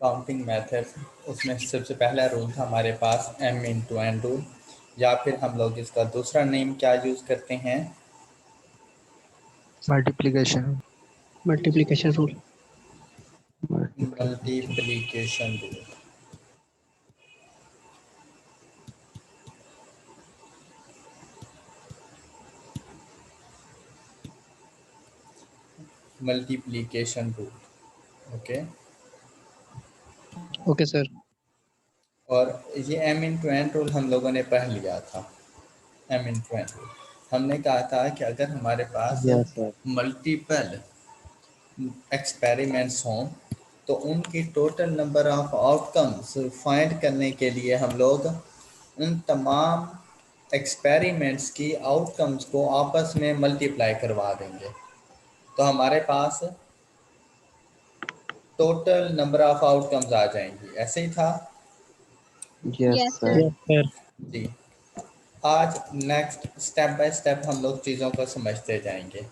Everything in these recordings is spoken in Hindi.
काउंटिंग मेथड, उसमें सबसे पहला रूल था हमारे पास m इंटू एन रूल, या फिर हम लोग इसका दूसरा नेम क्या यूज़ करते हैं, multiplication rule. Multiplication rule. Multiplication rule, okay. Okay sir. और ये m इंटू एन रूल हम लोगों ने पढ़ लिया था। m इंटू एन रूल हमने कहा था कि अगर हमारे पास यस सर। मल्टीपल एक्सपेरिमेंट्स हों तो उनकी total number of outcomes find करने के लिए हम लोग उन तमाम एक्सपेरिमेंट्स की आउटकम्स को आपस में मल्टीप्लाई करवा देंगे, तो हमारे पास टोटल नंबर ऑफ आउटकम्स आ जाएंगी। ऐसे ही था यस सर। Yes sir. जी। आज नेक्स्ट स्टेप बाय स्टेप हम लोग चीज़ों को समझते जाएंगे।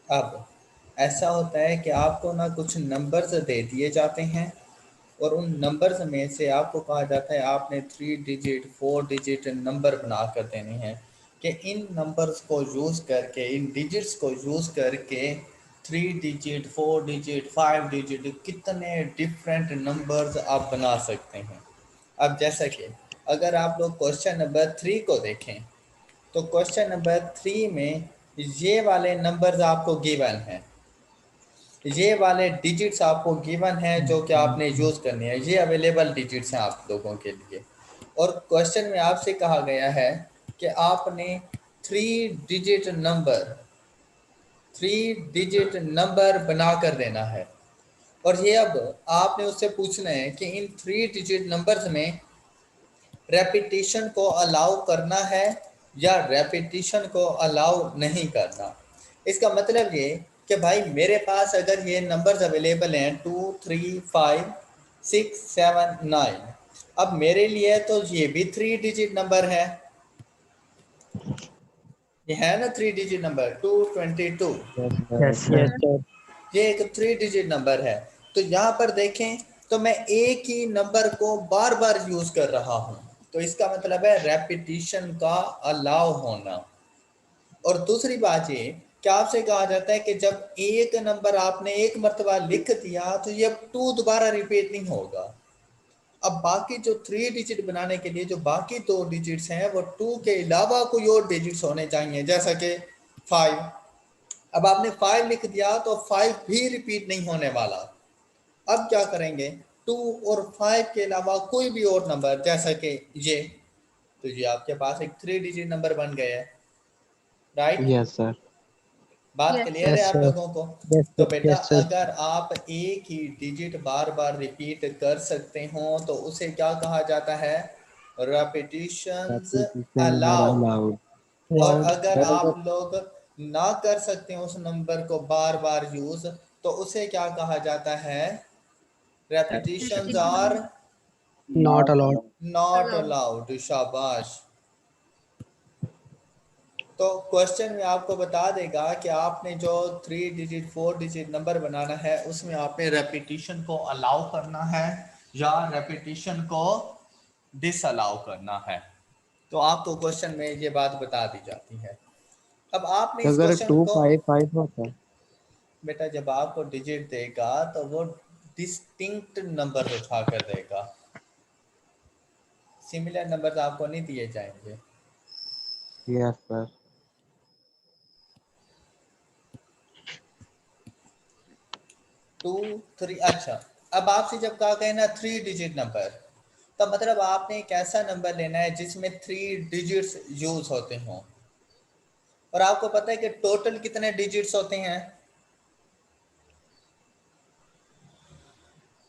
अब ऐसा होता है कि आपको ना कुछ नंबर्स दे दिए जाते हैं और उन नंबर्स में से आपको कहा जाता है आपने 3 डिजिट 4 डिजिट नंबर बना कर देने हैं कि इन नंबर्स को यूज़ करके, इन डिजिट्स को यूज़ करके 3 डिजिट 4 डिजिट 5 डिजिट कितने डिफरेंट नंबर्स आप बना सकते हैं। अब जैसा कि अगर आप लोग क्वेश्चन नंबर 3 को देखें तो क्वेश्चन नंबर 3 में ये वाले नंबर्स आपको गिवन हैं, ये वाले डिजिट्स आपको गिवन है जो कि आपने यूज़ करनी है, ये अवेलेबल डिजिट्स हैं आप लोगों के लिए। और क्वेश्चन में आपसे कहा गया है कि आपने 3 डिजिट नंबर बना कर देना है। और ये अब आपने उससे पूछना है कि इन 3 डिजिट नंबर्स में रेपिटेशन को अलाउ करना है या रेपिटेशन को अलाउ नहीं करना। इसका मतलब ये कि भाई मेरे पास अगर ये नंबर्स अवेलेबल हैं 2 3 5 6 7 9, अब मेरे लिए तो ये भी 3 डिजिट नंबर है, ये है ना 3 digit number 222, yes sir. Yes sir. ये एक 3 डिजिट नंबर है। तो यहाँ पर देखें तो मैं एक ही नंबर को बार बार यूज कर रहा हूँ, तो इसका मतलब है रेपिटिशन का अलाउ होना। और दूसरी बात ये कि आपसे कहा जाता है कि जब एक नंबर आपने एक मरतबा लिख दिया तो ये अब 2 दोबारा रिपीट नहीं होगा। अब बाकी जो 3 डिजिट बनाने के लिए जो बाकी 2 डिजिट्स हैं वो 2 के अलावा कोई और डिजिट्स होने चाहिए, जैसा कि 5। अब आपने 5 लिख दिया तो 5 भी रिपीट नहीं होने वाला। अब क्या करेंगे, 2 और 5 के अलावा कोई भी और नंबर जैसा कि ये, तो ये आपके पास एक 3 डिजिट नंबर बन गया है, राइट। Yes sir. बात क्लियर है यस आप सर। लोगों को। यस तो सर। बेटा यस सर। अगर आप एक ही डिजिट बार बार रिपीट कर सकते हो तो उसे क्या कहा जाता है, रेपिटिशंस Repetitions are अलाउड। allowed. और अलाउड। अगर But आप लोग ना कर सकते हो उस नंबर को बार बार यूज, तो उसे क्या कहा जाता है, repetitions are not not allowed. allowed. Not allowed. शाबाश। तो क्वेश्चन में आपको बता देगा कि आपने जो 3 डिजिट 4 डिजिट नंबर बनाना है उसमें आपने रेपिटिशन को अलाउ करना है या रेपिटिशन को डिसअलाउ करना है। तो आपको क्वेश्चन में ये बात बता दी जाती है। अब आपने इस अगर क्वेश्चन टू को, फाइव फाइव होता है बेटा जब आपको डिजिट देगा तो वो डिस्टिंक्ट नंबर उठा कर देगा, सिमिलर नंबर आपको नहीं दिए जाएंगे। Yes sir. 2 3, अच्छा। अब आपसे जब कहा गया ना 3 डिजिट नंबर, तो मतलब आपने एक ऐसा नंबर लेना है जिसमें 3 डिजिट्स यूज होते हों। और आपको पता है कि टोटल कितने डिजिट्स होते हैं,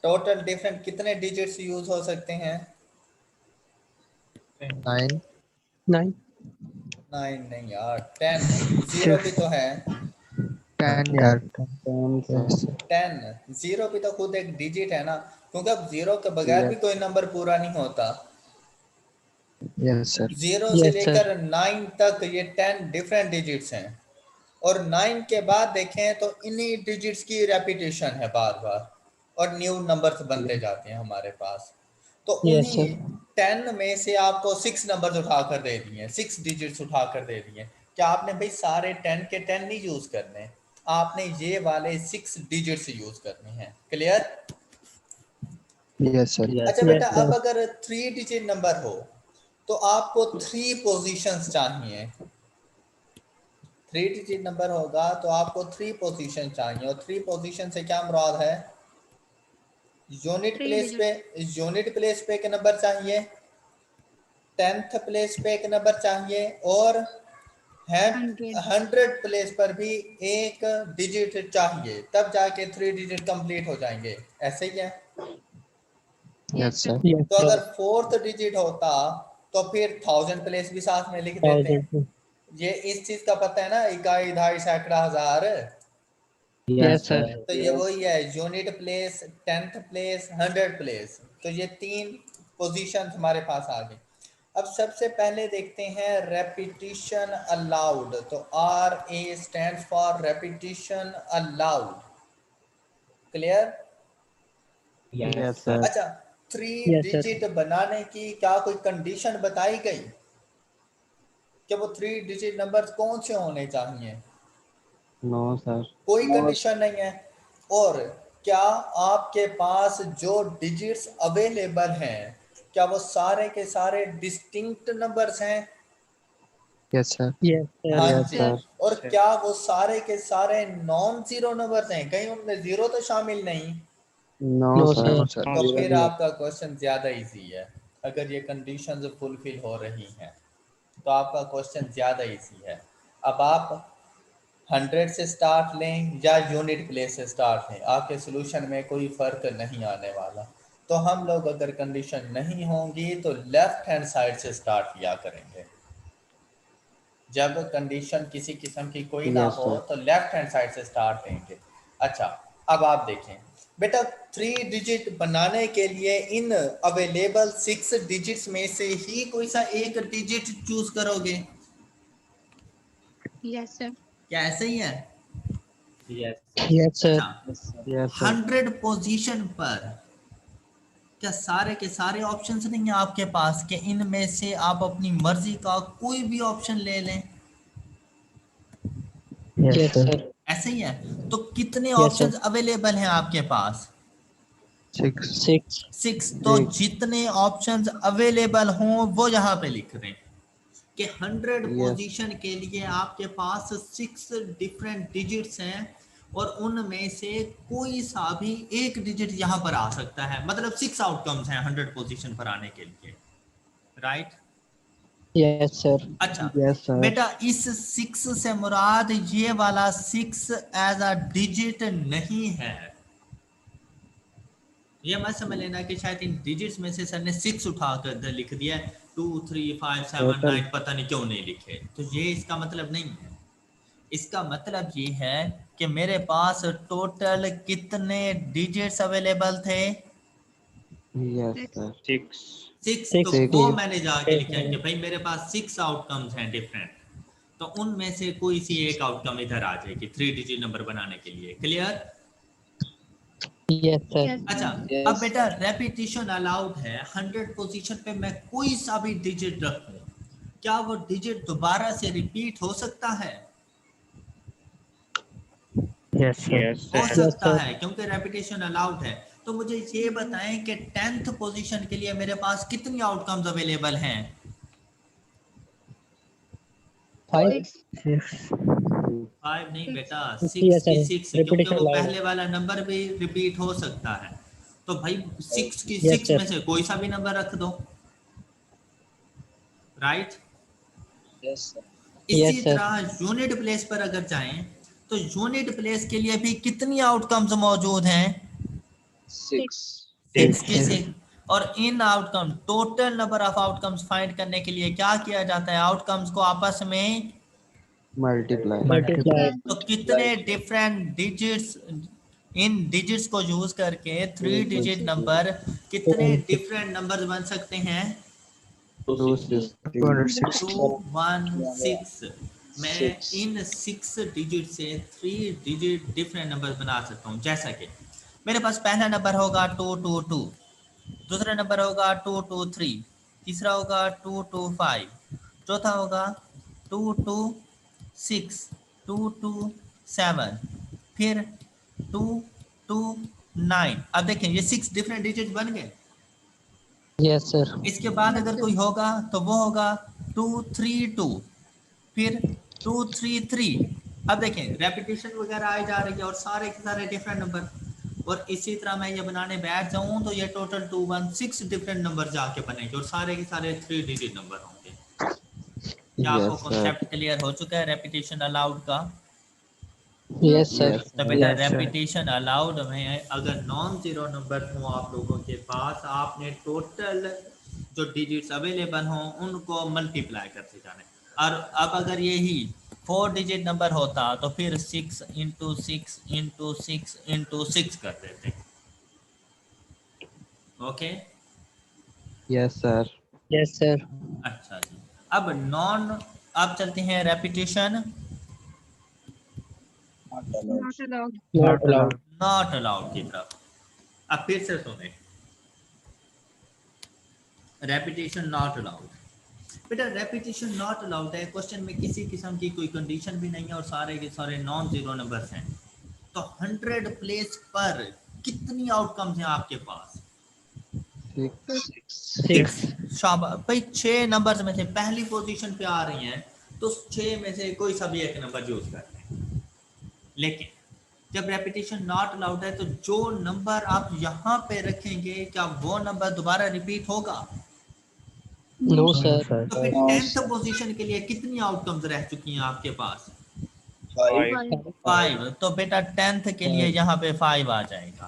टोटल डिफरेंट कितने डिजिट्स यूज हो सकते हैं। 9 9। 9 नहीं यार, 10। जीरो भी 6। तो है। 10 10 यार। 10 सर। यस। 10, जीरो भी तो खुद एक डिजिट है ना, क्योंकि अब जीरो के बगैर भी यस कोई नंबर पूरा नहीं होता। Yes sir. जीरो से यस सर। लेकर 9 तक ये 10 डिफरेंट डिजिट्स हैं। और 9 के बाद देखें तो इन्हीं डिजिट्स की रेपिटेशन है बार बार। और न्यू नंबर्स बनते जाते हैं हमारे पास। तो Yes, उन्हीं sir. 10 में से आपको 6 नंबर्स उठा कर दे दिए, 6 डिजिट्स उठा कर दे दिए। क्या आपने भाई सारे 10 के 10 नहीं यूज करने, आपने ये वाले 6 डिजिट्स यूज करने हैं। क्लियर? Yes, sir. अच्छा Yes, बेटा, sir. अब अगर 3 डिजिट नंबर हो तो आपको 3 पोजीशंस चाहिए। 3 डिजिट नंबर होगा तो आपको 3 पोजीशन चाहिए, और 3 पोजीशन से क्या मुराद है? यूनिट प्लेस पे एक नंबर चाहिए, 10th प्लेस पे एक नंबर चाहिए, और 100 प्लेस पर भी एक डिजिट चाहिए, तब जाके 3 डिजिट कंप्लीट हो जाएंगे। ऐसे ही है। Yes, sir. Yes, तो अगर sir. 4th डिजिट होता तो फिर 1000 प्लेस भी साथ में लिख देते। 1000. ये इस चीज का पता है ना, इकाई, ढाई, सैकड़ा, हजार। Yes, sir. तो ये वही है, unit place, 10th place, 100 place. तो ये 3 पोजीशन हमारे पास आ गई। अब सबसे पहले देखते हैं रेपिटिशन अलाउड। तो RA stands for repetition allowed. Clear? Yes, sir. अच्छा, 3 Yes, sir. डिजिट बनाने की क्या कोई कंडीशन बताई गई कि वो 3 डिजिट नंबर कौन से होने चाहिए? No, sir. कोई कंडीशन नहीं है। और क्या आपके पास जो डिजिट्स अवेलेबल हैं, क्या वो सारे के सारे डिस्टिंक्ट नंबर्स हैं? Yes, sir. Yes, sir. हाँ Yes, जी। sir. और क्या वो सारे के सारे नॉन जीरो नंबर्स हैं? कहीं उनमें जीरो तो शामिल नहीं। No, No, sir. sir. No, sir. तो फिर आपका क्वेश्चन ज्यादा इजी है। अगर ये कंडीशंस फुलफिल हो रही हैं तो आपका क्वेश्चन ज्यादा इजी है। अब आप 100 से स्टार्ट लें या यूनिट प्लेस से स्टार्ट लें, आपके सोल्यूशन में कोई फ़र्क नहीं आने वाला। तो हम लोग अगर कंडीशन नहीं होंगी तो लेफ्ट हैंड साइड से स्टार्ट किया करेंगे। जब कंडीशन किसी किस्म की कोई ना Yes, हो sir. तो लेफ्ट हैंड साइड से स्टार्ट लेंगे। अच्छा, अब आप देखें बेटा, 3 डिजिट बनाने के लिए इन अवेलेबल 6 डिजिट्स में से ही कोई सा एक डिजिट चूज करोगे? Yes, sir. क्या ऐसे ही है? Yes, sir. अच्छा, Yes, sir. 100 पोजीशन पर क्या सारे के सारे ऑप्शंस नहीं है आपके पास कि इनमें से आप अपनी मर्जी का कोई भी ऑप्शन ले लें? Yes, sir. ऐसे ही है। तो कितने Yes, sir. ऑप्शंस अवेलेबल हैं आपके पास? 6. 6. 6। तो Six. जितने ऑप्शंस अवेलेबल हों वो यहाँ पे लिख दें कि 100 Yes. पोजीशन के लिए आपके पास 6 डिफरेंट डिजिट्स हैं, और उनमें से कोई सा भी एक डिजिट यहाँ पर आ सकता है। मतलब 6 आउटकम्स हैं 100 पोजीशन पर आने के लिए, राइट? Yes, sir. अच्छा Yes, sir. बेटा, इस 6 से मुराद ये वाला 6 एज अ डिजिट नहीं है। ये मत समझ लेना कि शायद इन डिजिट्स में से सर ने 6 उठा कर लिख दिया है, 2 3 5 7 Total. 9 पता नहीं क्यों नहीं लिखे। तो ये इसका मतलब नहीं है। इसका मतलब ये है कि मेरे पास टोटल कितने डिजिट्स अवेलेबल थे? Yes, sir. 6। तो Six. वो मैंने जाके लिखा है कि भाई मेरे पास 6 आउटकम्स हैं डिफरेंट, तो उनमें से कोई सी एक आउटकम इधर आ जाएगी 3 डिजिट नंबर बनाने के लिए। क्लियर? Yes, sir. Yes, अच्छा, अब बेटा रेपिटिशन अलाउड है। 100 पोजीशन पे मैं कोई सा भी डिजिट रखूं, क्या वो डिजिट दोबारा से रिपीट हो सकता है? Yes, sir. हो Yes, सकता sir. है, क्योंकि रेपिटेशन अलाउड है। तो मुझे ये बताएं कि 10th पोजीशन के लिए मेरे पास कितनी आउटकम्स अवेलेबल हैं? 5. 5 नहीं बेटा, 6 Yes, की sir. 6, क्योंकि Repetition वो allowed. पहले वाला नंबर भी रिपीट हो सकता है। तो भाई 6 की Yes, 6 sir. में से कोई सा भी नंबर रख दो, राइट? इसी Yes, sir. तरह यूनिट प्लेस पर अगर जाएं तो यूनिट प्लेस के लिए भी कितनी आउटकम्स मौजूद हैं? 6. 6 की 6। और in outcome, total number of outcomes find करने के लिए क्या किया जाता है? आउटकम्स को आपस में Multiply. Multiply. तो कितने डिफरेंट डिजिट्स, इन डिजिट्स को यूज करके 3 डिजिट नंबर कितने डिफरेंट नंबर्स बन सकते हैं? 260. 216। मैं इन 6 डिजिट से 3 डिजिट डिफरेंट नंबर्स बना सकता हूँ। जैसा कि मेरे पास पहला नंबर होगा 222, दूसरा नंबर होगा 223, तीसरा होगा 225, चौथा होगा 226, 227, फिर 229। अब देखें ये 6 डिफरेंट डिजिट बन गए। Yes, sir. इसके बाद अगर कोई होगा तो वो होगा 232, फिर 233। अब देखें रेपिटेशन वगैरह आई जा रही है और सारे के सारे डिफरेंट नंबर, और इसी तरह मैं ये बनाने बैठ जाऊं तो ये टोटल 216 डिफरेंट नंबर जाके बनेंगे और सारे के सारे 3 डिजिट नंबर होंगे। क्या आपको Yes, sir. कॉन्सेप्ट क्लियर हो चुका है रेपिटेशन अलाउड का? Yes, sir. Yes. तो बेटा Yes, sir. रेपिटेशन अलाउड में अगर नॉन जीरो नंबर हो आप लोगों के पास, आपने टोटल जो डिजिट्स अवेलेबल हों उनको मल्टीप्लाई करते जाने। और अब अगर यही 4 डिजिट नंबर होता तो फिर 6 इंटू 6 इंटू 6 इंटू 6 कर देते। Okay Yes, sir. Yes, sir. अच्छा जी। अब नॉन, अब चलते हैं repetition Not allowed. Not allowed. Not allowed की तरफ। अब फिर से सुने, रेपिटेशन नॉट अलाउड। बेटा रेपिटेशन नॉट अलाउड है, क्वेश्चन में किसी किस्म की कोई कंडीशन भी नहीं है और सारे के सारे नॉन जीरो नंबर्स हैं। तो 100 प्लेस पर कितनी आउटकम्स हैं आपके पास? 6. शाबाश भाई, 6 नंबर्स में से पहली पोजीशन पे आ रही हैं तो 6 में से कोई सा भी एक नंबर यूज करते हैं। लेकिन जब रेपिटेशन नॉट अलाउड है तो जो नंबर आप यहाँ पे रखेंगे क्या वो नंबर दोबारा रिपीट होगा? No, sir. तो फिर 10th पोजीशन के लिए कितनी आउटकम्स रह चुकी हैं आपके पास? 5। तो बेटा 10th के लिए यहाँ पे 5 आ जाएगा।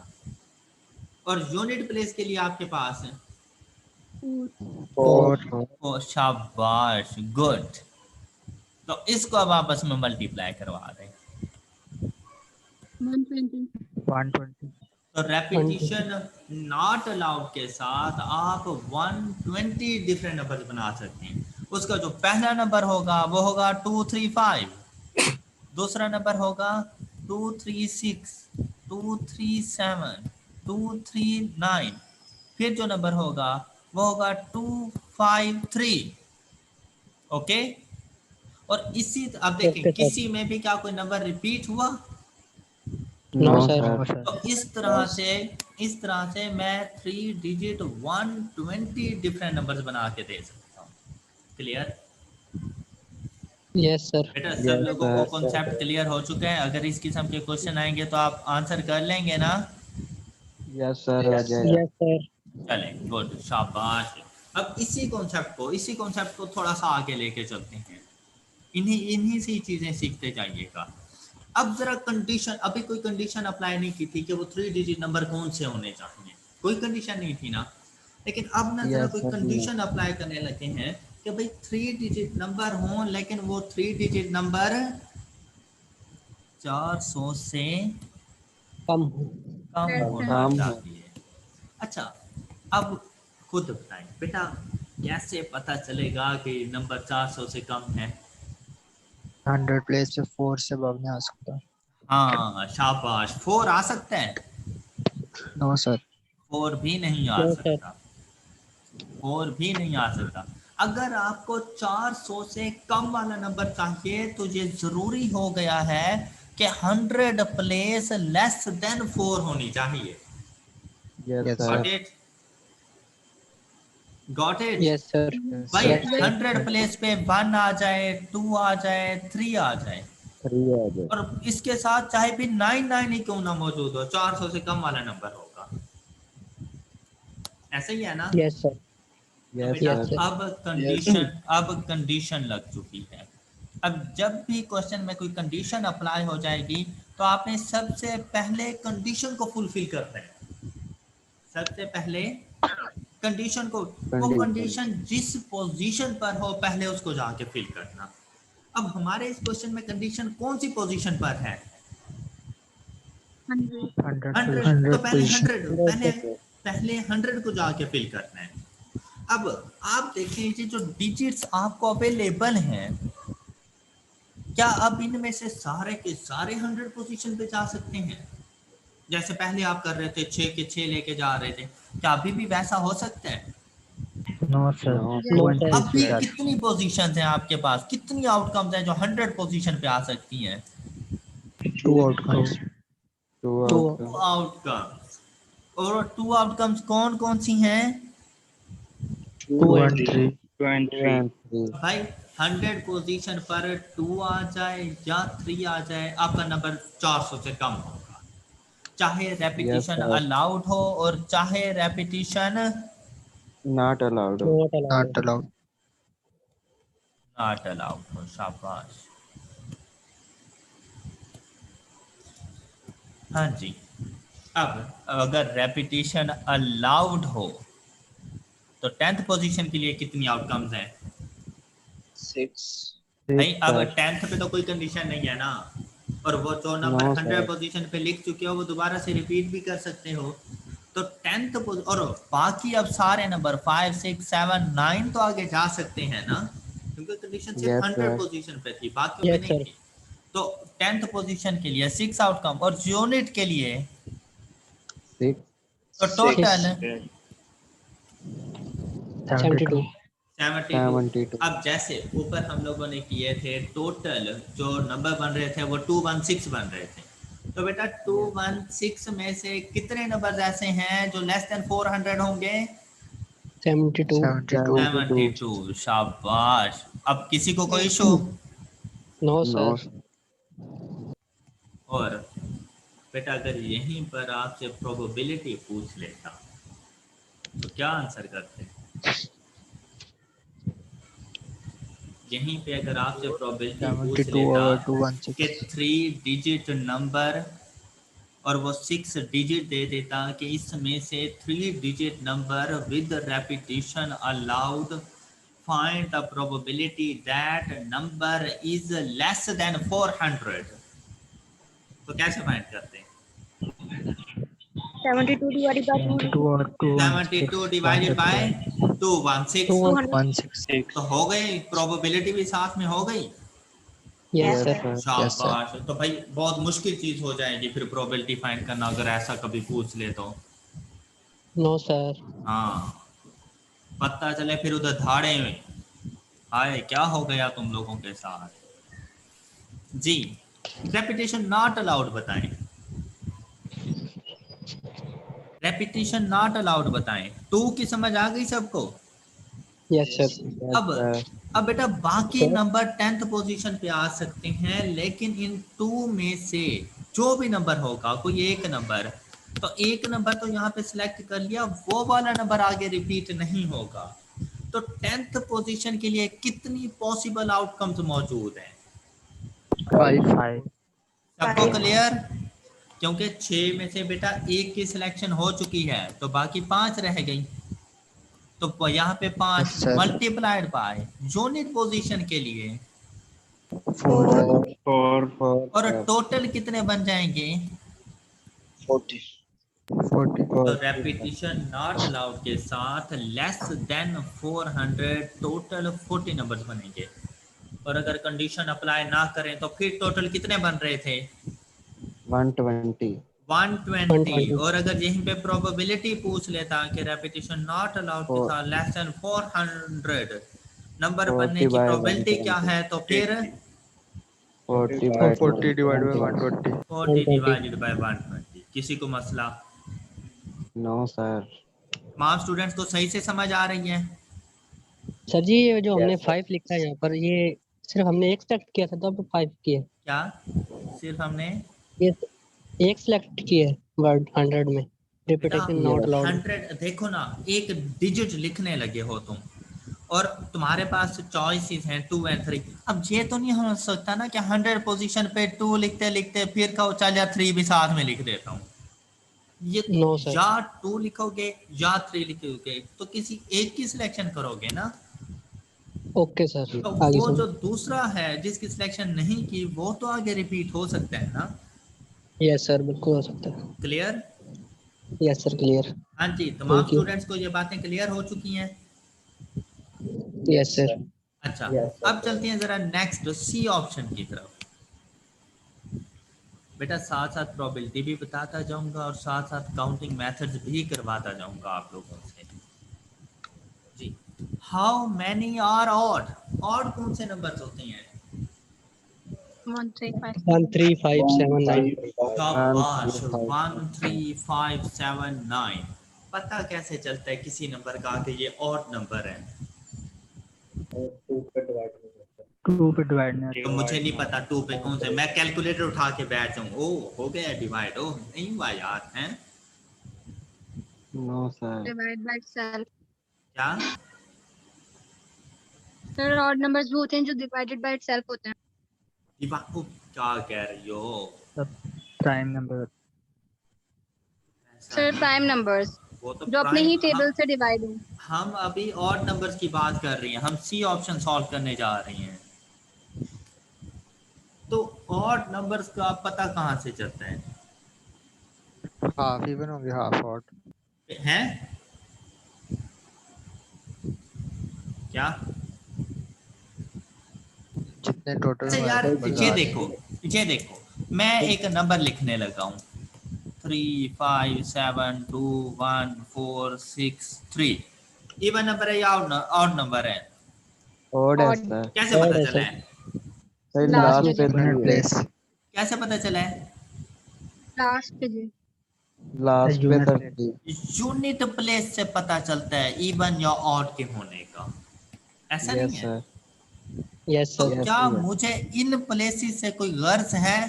और यूनिट प्लेस के लिए आपके पास है 4. ओ शाबाश, गुड। तो इसको अब आपस में मल्टीप्लाई करवा दें। 120. 120. तो रेपिटेशन नॉट अलाउड के साथ आप 120 डिफरेंट नंबर बना सकते हैं। उसका जो पहला नंबर होगा वो होगा 235, दूसरा नंबर होगा 236, 237, 239, फिर जो नंबर होगा वो होगा 253। ओके, और इसी अब देखें किसी में भी क्या कोई नंबर रिपीट हुआ? No, sir. तो इस तरह से मैं 3 डिजिट 120 डिफरेंट नंबर्स बना के दे सकता हूँ। क्लियर? Yes, sir. बेटा सब लोगों को कॉन्सेप्ट क्लियर हो चुका है? अगर इस किस्म के क्वेश्चन आएंगे तो आप आंसर कर लेंगे ना? Yes, sir. हो जाएगा। Yes, sir. चलें, गुड, शाबाश। अब इसी कॉन्सेप्ट को थोड़ा सा आगे लेके चलते हैं। इन्हीं से चीजें सीखते जाइएगा। अब जरा कंडीशन, अभी कोई कंडीशन अप्लाई नहीं की थी कि वो 3 डिजिट नंबर कौन से होने चाहिए, कोई कंडीशन नहीं थी ना। लेकिन अब ना जरा Yes, कोई sir. कंडीशन अप्लाई करने लगे हैं कि भाई 3 डिजिट नंबर हों, लेकिन वो 3 डिजिट नंबर 400 से कम. कम Yes, होना sir. चाहिए। अच्छा, अब खुद बताएं बेटा, कैसे पता चलेगा कि नंबर 400 से कम है? 100 प्लेस पे 4 से above नहीं आ सकता. हाँ शाबाश, 4 आ सकता है? No, sir. 4 भी नहीं आ No, sir. सकता, 4 भी नहीं आ सकता। अगर आपको 400 से कम वाला नंबर चाहिए तो ये जरूरी हो गया है कि 100 प्लेस लेस देन 4 होनी चाहिए। Yes, sir. Got it? Got it? Yes, sir. भाई Yes, sir. 100 प्लेस पे 1 आ जाए, 2 आ जाए, 3 आ जाए, 3 आ जाए। और इसके साथ चाहे भी 99 ही क्यों ना मौजूद हो, 400 से कम वाला नंबर होगा। ऐसे ही है ना? Yes, sir. तो Yes, बेटा Yes, sir. अब कंडीशन लग चुकी है। अब जब भी क्वेश्चन में कोई कंडीशन अप्लाई हो जाएगी तो आपने सबसे पहले कंडीशन को फुलफिल करना है। सबसे पहले कंडीशन को, वो कंडीशन जिस पोजीशन पर हो पहले उसको जाके फिल करना। अब हमारे इस क्वेश्चन में कंडीशन कौन सी पोजीशन पर है? 100. 100। तो पहले 100 को जाके फिल करना है। अब आप देखें जो डिजिट्स आपको अवेलेबल हैं, क्या अब इनमें से सारे के सारे 100 पोजीशन पे जा सकते हैं? जैसे पहले आप कर रहे थे 6 के 6 लेके जा रहे थे, क्या अभी भी वैसा हो सकता है? No sir No, No, one sir. अभी सर कितनी पोजीशंस हैं आपके पास, कितनी आउटकम्स हैं जो 100 पोजीशन पे आ सकती हैं? 2 outcomes two Two. outcome. Outcomes. और 2 आउटकम्स कौन कौन सी हैं? 2 and 3 Two and three. भाई 100 पोजीशन पर 2 आ जाए या 3 आ जाए, आपका नंबर 400 से कम होगा, चाहे Yes, रेपिटेशन sir. अलाउड हो और चाहे repetition Not allowed. Not allowed. Not allowed not allowed हो। शाबाश। हाँ जी। अब अगर रेपिटेशन अलाउड हो तो 10th पोजीशन के लिए कितनी आउटकम्स हैं? 6. नहीं, अब sir. 10th पे तो कोई कंडीशन नहीं है ना, और वो जो नंबर No, 100 sir. पोजीशन पे लिख चुके हो वो दोबारा से रिपीट भी कर सकते हो। तो 10th और बाकी अब सारे नंबर 5 6 7 9 तो आगे जा सकते हैं ना, क्योंकि कंडीशन सिर्फ Yes, 100 sir. पोजीशन पे थी, बाकी पे Yes, नहीं sir. थी। तो 10th पोजीशन के लिए 6 आउटकम, और यूनिट के लिए 6. तो टोटल 72. 72। 72. अब जैसे ऊपर हम लोगों ने किए थे, टोटल जो नंबर बन रहे थे वो 216 बन रहे थे, तो बेटा 216 में से कितने नंबर ऐसे हैं जो लेस देन 400 होंगे? 72. 72 72। शाबाश। अब किसी को कोई इशू? No, sir. No. और बेटा अगर यहीं पर आपसे प्रोबेबिलिटी पूछ लेता तो क्या आंसर करते? यहीं पे अगर आपसे प्रोबेबिलिटी पूछ 72 लेता over कि 216 3 डिजिट नंबर, और वो 6 डिजिट दे देता कि इसमें से 3 digit number with repetition allowed, find the probability that number is less than 400, तो कैसे फाइंड करते हैं? 72 divided by 72 और 216 72 डिवाइडेड बाय 216 216 तो हो गई, प्रोबेबिलिटी भी साथ में हो गई। Yes, Yes, sir. sir. Yes, sir. शाबाश। तो भाई बहुत मुश्किल चीज हो जाएगी फिर प्रोबेबिलिटी फाइंड करना अगर ऐसा कभी पूछ ले तो। No, sir. हाँ, पता चले फिर उधर धाड़े में हाय क्या हो गया तुम लोगों के साथ जी। रेपिटेशन नॉट अलाउड बताएं, रेपिटेशन नॉट अलाउड बताएं। 2 की समझ आ गई सबको? Yes, sir. Yes, अब sir. अब बेटा बाकी Sir. नंबर 10th पोजीशन पे आ सकते हैं, लेकिन इन 2 में से जो भी नंबर होगा, कोई एक नंबर, तो एक नंबर तो यहाँ पे सिलेक्ट कर लिया, वो वाला नंबर आगे रिपीट नहीं होगा। तो 10th पोजीशन के लिए कितनी पॉसिबल आउटकम्स मौजूद हैं? 5 सबको क्लियर? क्योंकि 6 में से बेटा एक की सिलेक्शन हो चुकी है तो बाकी 5 रह गई, तो यहाँ पे 5 Yes, sir. Multiplied by unit position के लिए, 4 4. और टोटल कितने बन जाएंगे? 40. 40 तो रेपिटेशन नॉट अलाउड के साथ लेस देन 400 टोटल 40 नंबर्स बनेंगे, और अगर कंडीशन अप्लाई ना करें तो फिर टोटल कितने बन रहे थे? 120. 120। और अगर यहीं पे प्रोबेबिलिटी पूछ लेता कि रेपिटेशन नॉट अलाउड के साथ लेस देन 400 नंबर बनने की प्रोबेबिलिटी क्या है, तो फिर 40 by 40 divided by 120 40 divided by 120। किसी को मसला? No, sir. तमाम स्टूडेंट्स को सही से समझ आ रही है? सर जी ये जो हमने 5 लिखा है यहाँ पर, ये सिर्फ हमने एक सेलेक्ट किया था तो अब 5 किया। क्या सिर्फ हमने ये एक सेलेक्ट किया है वर्ड 100 में, रिपीटेशन नॉट अलाउड। 100 देखो ना, एक डिजिट लिखने लगे हो तुम और तुम्हारे पास चॉइसेस हैं 2 और 3। अब ये तो नहीं हो सकता ना कि 100 पोजीशन पे 2 लिखते लिखते फिर कहो चल या 3 भी साथ में लिख देता हूँ। ये No, sir. या 2 लिखोगे या 3 लिखोगे तो किसी एक की सिलेक्शन करोगे ना। ओके सर, तो आगे वो जो सुन। दूसरा है जिसकी सिलेक्शन नहीं की वो तो आगे रिपीट हो सकता है ना। यस सर, बिल्कुल हो सकता है। क्लियर? Yes sir, clear. हाँ जी, तमाम Thank you. स्टूडेंट्स को ये बातें क्लियर हो चुकी हैं? Yes sir. अच्छा, अब चलते हैं जरा नेक्स्ट सी ऑप्शन की तरफ। बेटा साथ साथ प्रोबेबिलिटी भी बताता जाऊंगा और साथ साथ काउंटिंग मेथड्स भी करवाता जाऊंगा आप लोगों से जी। How many are odd? Odd कौन से नंबर्स होते हैं? 1 3 5 7 9 शाबाश, 1 3 1 5 7 9। पता कैसे चलता है किसी नंबर का कि ये ऑड नंबर है? 2 पे डिवाइड नहीं तो मुझे नहीं पता 2 पे कौन से, मैं कैलकुलेटर उठा के बैठ जाऊं, ओ हो गया डिवाइड, ओ नहीं हुआ यार हैं no sir. Divide by self. क्या? सर ऑड नंबर्स वो होते हैं जो डिवाइडेड बाय सेल्फ होते हैं। डिवाइड को क्या कह रही हो? सब प्राइम नंबर। ऐसा सर नहीं प्राइम है, नंबर्स वो तो जो अपने प्राइम। ही टेबल से डिवाइड हो। हम अभी ऑड नंबर्स की बात कर रही हैं, हम सी ऑप्शन सॉल्व करने जा रही हैं। तो ऑड नंबर्स का पता कहाँ से चलता है? हाफ इवन होंगे, हाफ ऑड। हैं क्या? जितने टोटल अच्छा हमारे यार नंबर्स ये आ रहे देखो, ये देखो, मैं एक नंबर लिखने लगा हूँ 3 5 7 2 1 4 6 3। इवन नंबर है या ऑड नंबर है? ऑड है ऑड सर। कैसे और पता है चला सर। है? सर लास्ट लास्ट पे डिजिट। 3 है। प्लेस। कैसे पता चला है? Last digit. लास्ट पे यूनिट 30। यूनिट प्लेस से पता चलता है इवन या ऑड के होने का, ऐसा नहीं यस है? सर। यस तो सर। यस क्या सर। मुझे इन प्लेसेस से कोई गर्ज है?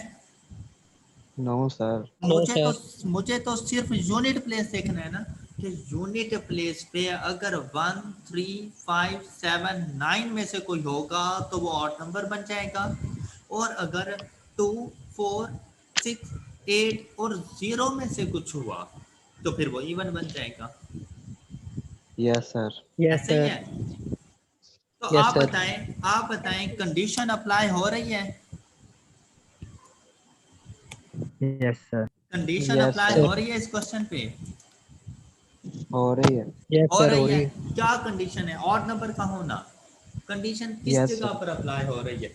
No sir. नो मुझे सर। मुझे तो सिर्फ यूनिट प्लेस देखना है ना, कि यूनिट प्लेस पे अगर 1 3 5 7 9 में से कोई होगा तो वो ऑड नंबर बन जाएगा, और अगर 2 4 6 8 और 0 में से कुछ हुआ तो फिर वो इवन बन जाएगा। Yes sir. यस ऐसा ही सर। है? तो यस सर। आप बताएं कंडीशन अप्लाई हो रही है? Yes sir. Condition yes apply sir. हो रही है इस क्वेश्चन पे? हो रही है। यस हो सर, हो रही रही है। है। क्या कंडीशन है? ऑड नंबर का होना। कंडीशन किस यस जगह सर। पर अप्लाई हो रही है?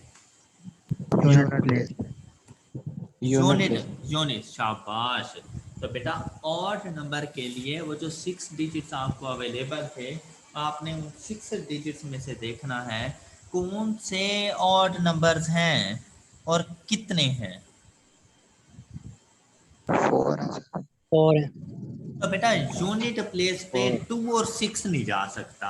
Unit place. Unit unit. पे। यूनिट, शाबाश। तो बेटा ऑड नंबर के लिए वो जो 6 डिजिट्स आपको अवेलेबल थे, आपने उन 6 डिजिट्स में से देखना है कौन से ऑड नंबर्स हैं और कितने हैं। 4 है सर। और है। तो बेटा यूनिट प्लेस पे और 2 और 6 नहीं जा सकता,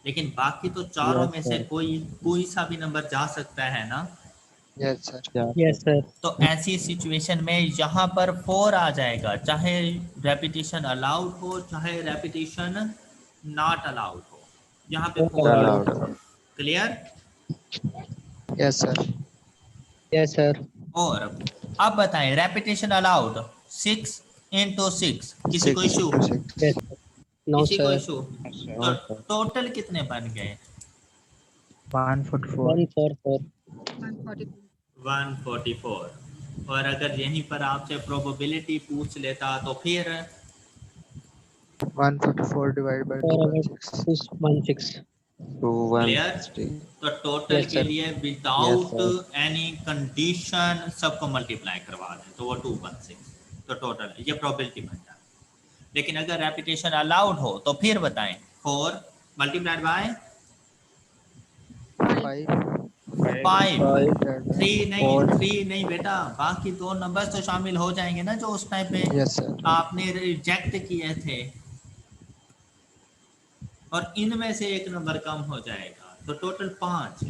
लेकिन बाकी तो चारों यस में से सर। कोई कोई सा भी नंबर जा सकता है ना। Yes sir. Yes yes sir. Sir. तो ऐसी सिचुएशन में यहाँ पर 4 आ जाएगा, चाहे रेपिटेशन अलाउड हो चाहे रेपिटेशन नॉट अलाउड हो, यहाँ पे 4 आ अलाउड। जाएगा। Clear? Yes sir. Yes sir. और अब बताएं रेपिटेशन अलाउड 6 into 6, किसी को 6 issue? into 6। Yes sir. No किसी को सर। इशू? तो नो सर। टोटल कितने बन गए? 144। 144। 144। 144। और अगर यहीं पर आपसे प्रोबेबिलिटी पूछ लेता तो फिर 144 डिवाइड बाय 4 over 216। 216। क्लियर? 2160। तो टोटल यस के सर। लिए yes without sir. Any condition सबको मल्टीप्लाई करवा दें तो वो 216, तो टोटल ये प्रोबेबिलिटी बन जाती है। लेकिन अगर रेपिटेशन अलाउड हो तो फिर बताएं 4 मल्टीप्लाइड बाय 5 5। 5 3 नहीं बेटा, बाकी 2 नंबर्स तो शामिल हो जाएंगे ना जो उस टाइम पे यस सर। आपने रिजेक्ट किए थे, और इनमें से एक नंबर कम हो जाएगा, तो टोटल 5।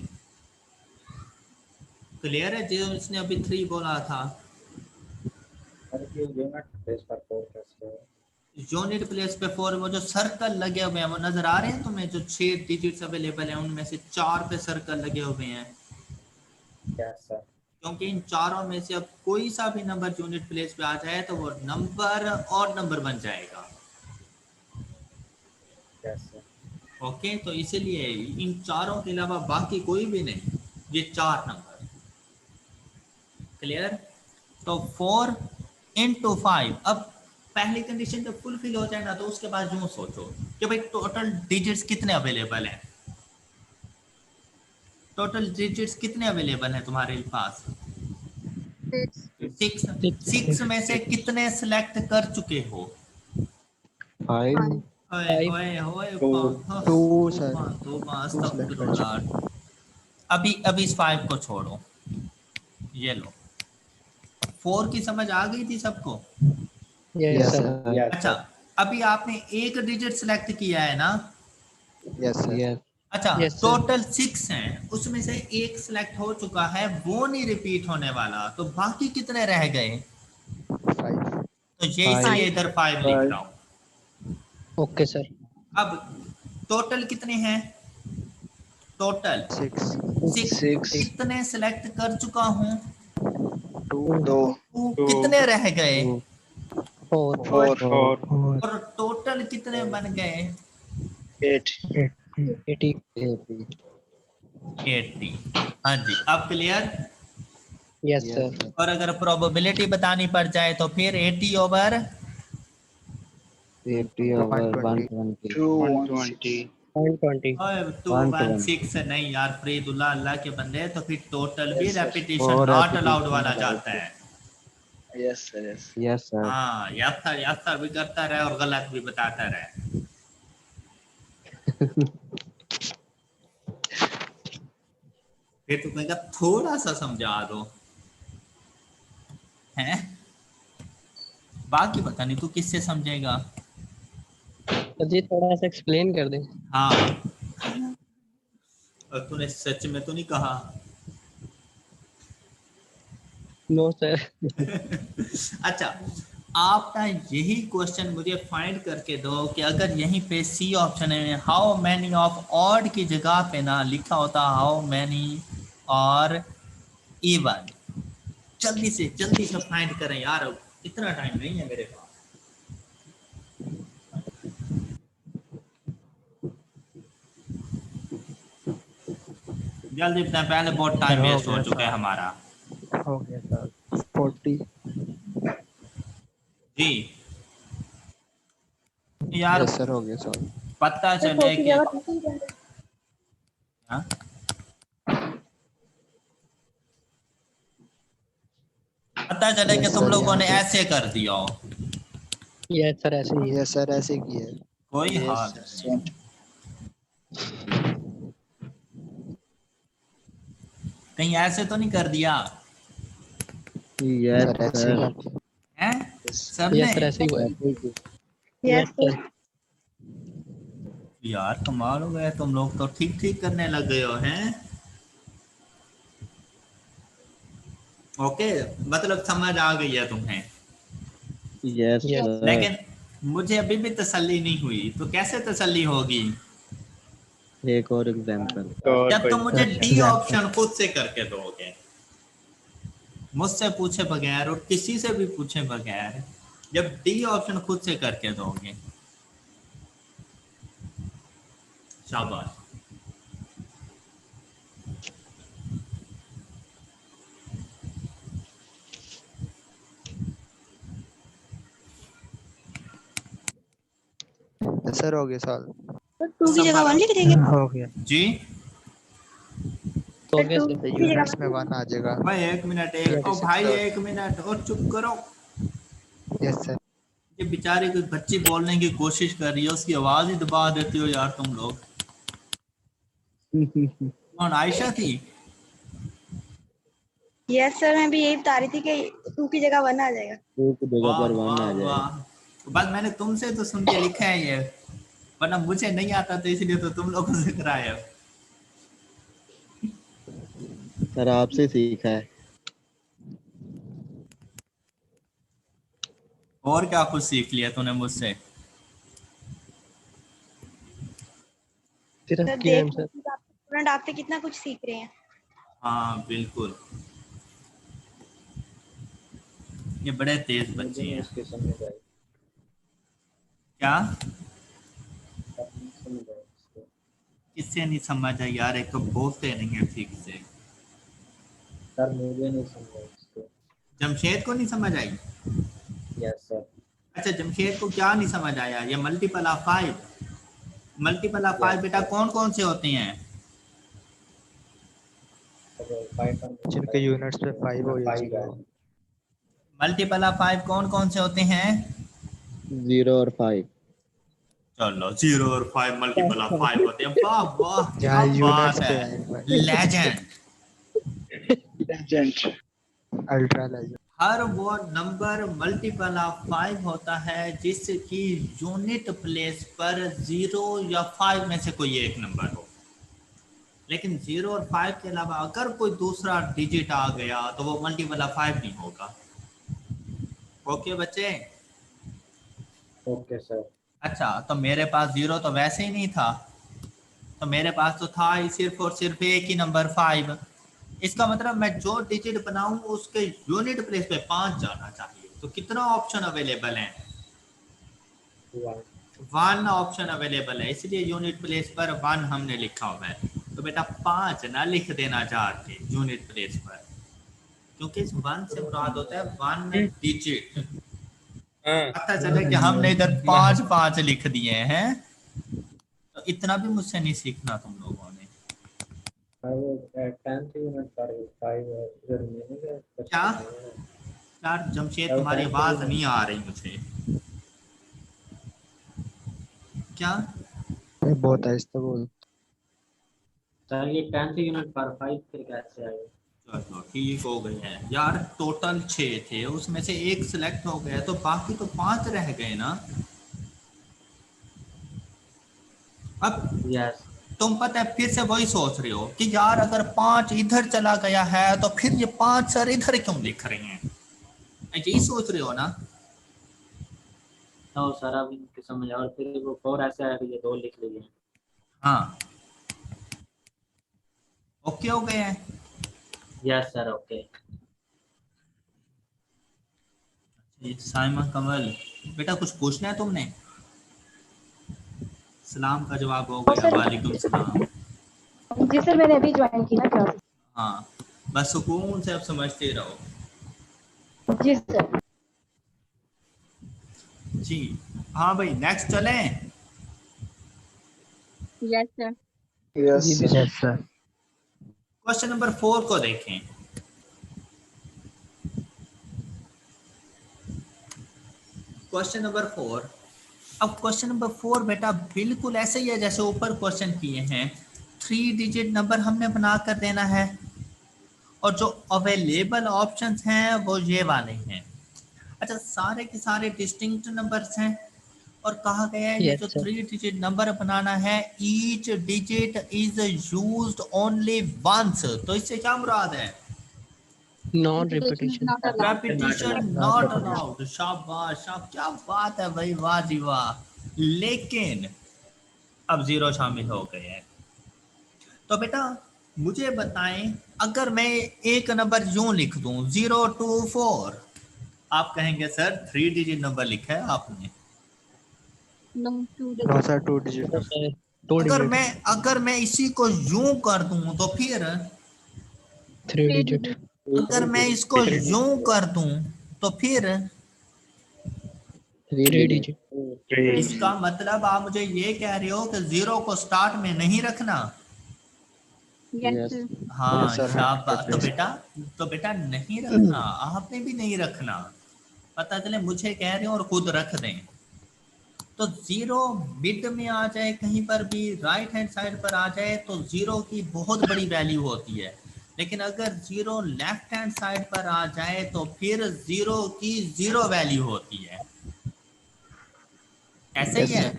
क्लियर है? जो इसने अभी 3 बोला था। यूनिट प्लेस पे 4, वो जो सर्कल लगे हुए हैं वो नजर आ रहे हैं तुम्हें, जो 6 डिजिट्स अवेलेबल हैं उनमें से 4 पे सर्कल लगे हुए हैं। क्योंकि इन चारों में से अब कोई सा भी नंबर यूनिट प्लेस पे आ जाए तो वो नंबर और नंबर बन जाएगा। ओके, तो इसीलिए इन चारों के अलावा बाकी कोई भी नहीं, ये 4 नंबर। क्लियर? तो 4 into 5। अब पहली कंडीशन जब फुलफिल हो जाए ना तो उसके बाद यूं सोचो कि भाई टोटल डिजिट्स कितने अवेलेबल हैं। टोटल डिजिट्स कितने अवेलेबल हैं तुम्हारे पास? 6। सिक्स। सिक्स में से कितने सिलेक्ट कर चुके हो? 5 ओए Five. ओए ओए Two, sir. तौबा Two select कर अस्तगफिरुल्लाह। अभी इस 5 को छोड़ो, ये लो। 4 की समझ आ गई थी सबको? Yes, Yes, sir. sir. अच्छा, अभी आपने एक डिजिट सिलेक्ट किया है ना? Yes, sir. यस अच्छा, Yes, sir. टोटल 6 हैं, उसमें से एक सिलेक्ट हो चुका है, वो नहीं रिपीट होने वाला, तो बाकी कितने रह गए? 5. तो ये इसलिए इधर 5 लिख रहा हूँ। Okay, sir. अब टोटल कितने हैं? टोटल 6. 6। Six. कितने सिलेक्ट कर चुका हूँ? 2. 2. कितने रह गए? 4. 4. 4. और टोटल कितने बन गए? 8. 80. 80। हाँ जी, अब क्लियर? Yes, sir. और अगर प्रोबेबिलिटी बतानी पड़ जाए तो फिर 80 ओवर 80 ओवर 120 220. 120. 216 नहीं यार फरीदुल्लाह, अल्लाह के बंदे, तो फिर टोटल भी Yes, sir. रेपिटेशन और नॉट अलाउड repetition वाला allowed. जाता है। Yes, sir. Yes. Yes sir हाँ, यात्रा भी करता रहे और गलत भी बताता रहे। फिर तो कहेगा थोड़ा सा समझा दो, हैं? बाकी पता नहीं तू किससे समझेगा। सर जी थोड़ा सा एक्सप्लेन कर दें। हाँ, और तूने सच में तो नहीं कहा? No sir. अच्छा, आपका यही क्वेश्चन मुझे फाइंड करके दो कि अगर यहीं पे सी ऑप्शन में हाउ मैनी ऑफ ऑड की जगह पे ना लिखा होता हाउ मैनी और इवन। जल्दी से फाइंड करें यार, इतना टाइम नहीं है मेरे पास। जल्दी बताएं, पहले बहुत टाइम हो वेस्ट हो गया चुका है सर। हमारा। हो गया सर। 40. जी यार, Yes, sir. हो गया सर. पता चले कि हाँ? पता चले कि Yes, तुम sir. लोगों यहाँ ने पे. ऐसे कर दिया हो, यस सर ऐसे ही है। Yes, sir. ऐसे किया है. कोई Yes, हाल sir. नहीं। Same. कहीं ऐसे तो नहीं कर दिया यस सर ऐसे सर ही किया. हैं Yes. सबने? यस सर ऐसे ही हुआ है। Yes yes sir. यार कमाल हो गया, तुम लोग तो ठीक ठीक करने लग गए हो हैं। ओके, मतलब समझ आ गई है तुम्हें, यस Yes. सर लेकिन मुझे अभी भी तसल्ली नहीं हुई, तो कैसे तसल्ली होगी? एक और एग्जांपल जब तुम मुझे डी Example. ऑप्शन खुद से करके दोगे, मुझसे पूछे बगैर और किसी से भी पूछे बगैर, जब डी ऑप्शन खुद से करके दोगे, शाबाश। Yes, sir. हो गया सर. टू की जगह 1 लिख देंगे। हो गया. जी तो गया टू सर। तो यूनिट्स में 1 आ जाएगा. भाई एक मिनट, एक ओ भाई एक मिनट और चुप करो। Yes, sir. ये बेचारी कोई बच्ची बोलने की कोशिश कर रही है, उसकी आवाज ही दबा देती हो यार तुम लोग। कौन, आयशा थी? यस सर, मैं भी यही बता रही थी कि 2 की जगह 1 आ जाएगा। एक जगह वाह पर 1 वाह आ जाएगा वाह, बस मैंने तुमसे तो सुन के लिखा है ये, वरना मुझे नहीं आता तो इसलिए तो तुम लोगों से कराया। सर आपसे सीखा है और क्या कुछ सीख लिया तूने मुझसे? सिर्फ सर क्यों देख सर? स्टूडेंट आपसे कितना कुछ सीख रहे हैं। हाँ बिल्कुल, ये बड़े तेज बच्चे हैं। क्या किससे नहीं समझ आई यार, एक तो बोलते नहीं है ठीक से। सर मुझे नहीं समझा इसको। जमशेद को नहीं समझ आई? Yes sir. अच्छा, जमशेद को क्या नहीं समझ आया? ये मल्टीपल ऑफ 5, मल्टीपल ऑफ 5 बेटा कौन कौन से होते हैं? जिनके यूनिट्स पे 5 हो जाएगा. मल्टीपल ऑफ 5 कौन कौन से होते हैं? 0 और 5। चलो 0 और 5 मल्टीपल ऑफ 5 होते हैं। वाह वाह क्या यहाँ बात यूनिट्स है, पे है एक बार। लेजेंड। Legend. Ultra legend. हर वो नंबर मल्टीपल ऑफ 5 होता है जिसकी यूनिट प्लेस पर 0 या 5 में से कोई एक नंबर हो, लेकिन 0 और 5 के अलावा अगर कोई दूसरा डिजिट आ गया तो वो मल्टीपल ऑफ 5 नहीं होगा। ओके बच्चे? Okay sir. अच्छा, तो मेरे पास 0 तो वैसे ही नहीं था, तो मेरे पास तो था ही सिर्फ और सिर्फ एक ही नंबर 5। इसका मतलब मैं जो डिजिट बनाऊं उसके यूनिट प्लेस पे 5 जाना चाहिए। तो कितना ऑप्शन अवेलेबल है? 1 ऑप्शन अवेलेबल है, इसलिए यूनिट प्लेस पर 1 हमने लिखा हुआ है। तो बेटा 5 ना लिख देना जाके यूनिट प्लेस पर, क्योंकि इस 1 से मुराद होता है 1 डिजिट। पता चले कि हमने इधर 5 लिख दिए हैं, तो इतना भी मुझसे नहीं सीखना तुम लोगों ने। वो 10th यूनिट पर 5 रिमेनिंग है। क्या यार जमशेद, तुम्हारी आवाज नहीं आ रही मुझे। क्या? ये बहुत आहिस्ता बोल। सर ये 10th यूनिट पर 5 फिर कैसे आएगा? चलो ठीक हो गए हैं यार। टोटल 6 थे, उसमें से एक सिलेक्ट हो गया, तो बाकी तो 5 रह गए ना। अब यस। तुम पता है फिर से वही सोच रहे हो कि यार अगर 5 इधर चला गया है तो फिर ये 5 सर इधर क्यों लिख रहे हैं, यही सोच रहे हो ना? तो सर अब इनकी समझ, और फिर वो 4 ऐसे आएगा, ये 2 लिख लीजिए। हाँ ओके हो गए हैं। Yes sir okay. Saima Kamal बेटा कुछ पूछना है तुमने? सलाम का जवाब हो गया, वालेकुम सलाम। जी सर, मैंने अभी ज्वाइन की ना क्लास। हाँ बस सुकून से अब समझते रहो। जी सर। जी हाँ भाई, नेक्स्ट चलें। Yes sir. Yes, sir. Yes sir. Question number 4 को देखें। Question number 4। अब क्वेश्चन नंबर 4 बेटा बिल्कुल ऐसे ही है जैसे ऊपर क्वेश्चन किए हैं। 3 डिजिट नंबर हमने बना कर देना है, और जो अवेलेबल ऑप्शंस हैं वो ये वाले हैं। अच्छा, सारे के सारे डिस्टिंक्ट नंबर्स हैं, और कहा गया है ये Yes, जो sir. 3 डिजिट नंबर बनाना है, each digit is used only once. तो इससे क्या मुराद है? Non repetition. Repetition not allowed. शाबाश, क्या बात है भाई, वाह जी वाह। लेकिन अब 0 शामिल हो गए हैं। तो बेटा मुझे बताएं, अगर मैं एक नंबर यूं लिख दूं 0 2 4, आप कहेंगे सर 3 डिजिट नंबर लिखा है आपने। No two no sir 2 digit. अगर मैं इसी को यूं कर दूं तो फिर, 3 डिजिट। अगर मैं इसको यूं कर दूं तो फिर 3 डिजिट। इसका मतलब आप मुझे ये कह रहे हो कि 0 को स्टार्ट में नहीं रखना। Yes sir. हाँ Yes, sir. शाबाश। तो बेटा नहीं रखना, आपने भी नहीं रखना। पता चले मुझे कह रहे हो और खुद रख दें। तो 0 मिड में आ जाए, कहीं पर भी राइट हैंड साइड पर आ जाए तो 0 की बहुत बड़ी वैल्यू होती है, लेकिन अगर 0 लेफ्ट हैंड साइड पर आ जाए तो फिर 0 की 0 वैल्यू होती है। ऐसे ही है।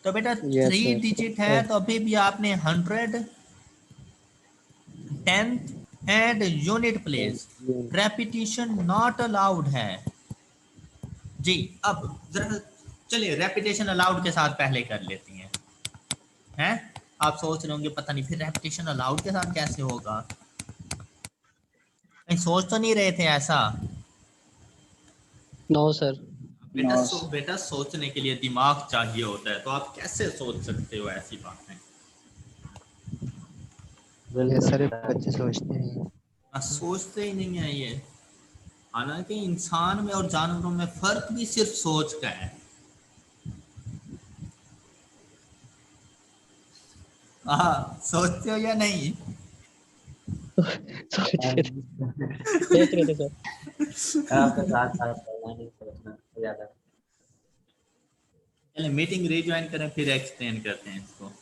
तो बेटा Yes, 3 sir. डिजिट है तो अभी भी आपने 100, 10th and unit place, repetition not allowed है जी। अब जरा चलिए रेपिटेशन अलाउड के साथ पहले कर लेती हैं। आप सोच रहे होंगे पता नहीं फिर रेपिटेशन अलाउड के साथ कैसे होगा, कहीं सोच तो नहीं रहे थे ऐसा? No sir. बेटा सोचने के लिए दिमाग चाहिए होता है, तो आप कैसे सोच सकते हो ऐसी बातें? ये सारे बच्चे सोचते हैं। सोचते ही नहीं है ये। हालांकि इंसान में और जानवरों में फर्क भी सिर्फ सोच का है। सोचते हो या नहीं? सोच रहे थे सर। आपके साथ साथ पढ़ना नहीं सोचना ज्यादा। चलिए मीटिंग रीज्वाइन करें फिर एक्सटेंड करते हैं इसको।